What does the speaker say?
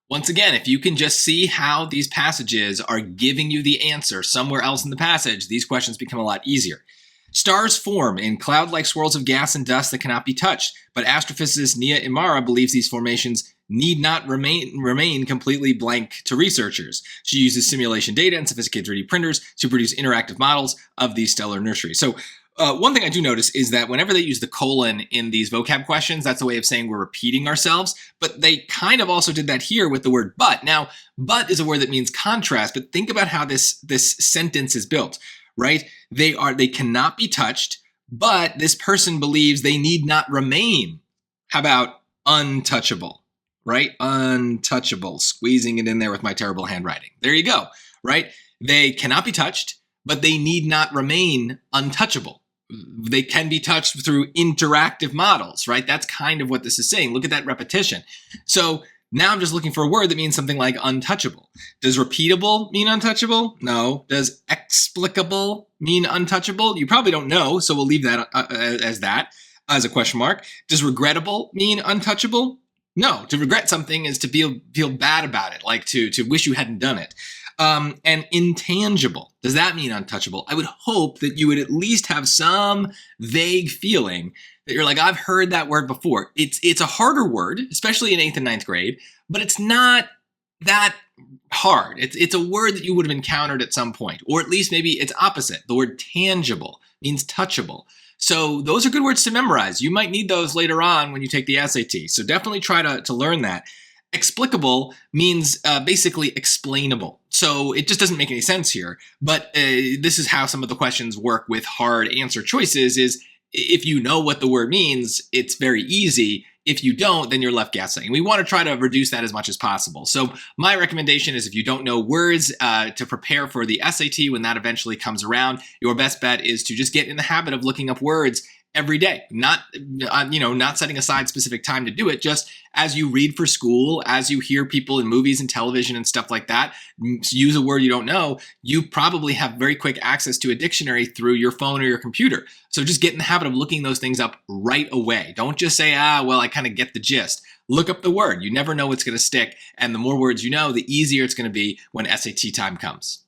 Once again, if you can just see how these passages are giving you the answer somewhere else in the passage, these questions become a lot easier. Stars form in cloud-like swirls of gas and dust that cannot be touched, but astrophysicist Nia Imara believes these formations need not remain completely blank to researchers. She uses simulation data and sophisticated 3D printers to produce interactive models of these stellar nurseries. So one thing I do notice is that whenever they use the colon in these vocab questions, that's a way of saying we're repeating ourselves, but they kind of also did that here with the word but. Now, but is a word that means contrast, but think about how this sentence is built, right? They cannot be touched, but this person believes they need not remain. How about untouchable, right? Untouchable, squeezing it in there with my terrible handwriting. There you go, right? They cannot be touched, but they need not remain untouchable. They can be touched through interactive models, right? That's kind of what this is saying. Look at that repetition. So now I'm just looking for a word that means something like untouchable. Does repeatable mean untouchable? No. Does explicable mean untouchable? You probably don't know, so we'll leave that as a question mark. Does regrettable mean untouchable? No. To regret something is to feel bad about it, like to wish you hadn't done it. And intangible, does that mean untouchable? I would hope that you would at least have some vague feeling that you're like, I've heard that word before. It's a harder word, especially in 8th and 9th grade, but it's not that hard. It's a word that you would have encountered at some point, or at least maybe it's opposite. The word tangible means touchable. So those are good words to memorize. You might need those later on when you take the SAT. So definitely try to learn that. Explicable means basically explainable. So it just doesn't make any sense here. But this is how some of the questions work with hard answer choices is if you know what the word means, it's very easy. If you don't, then you're left guessing. We want to try to reduce that as much as possible. So my recommendation is if you don't know words to prepare for the SAT when that eventually comes around, your best bet is to just get in the habit of looking up words every day, not setting aside specific time to do it, just as you read for school, as you hear people in movies and television and stuff like that, use a word you don't know, you probably have very quick access to a dictionary through your phone or your computer. So just get in the habit of looking those things up right away. Don't just say, well, I kind of get the gist. Look up the word. You never know what's going to stick. And the more words you know, the easier it's going to be when SAT time comes.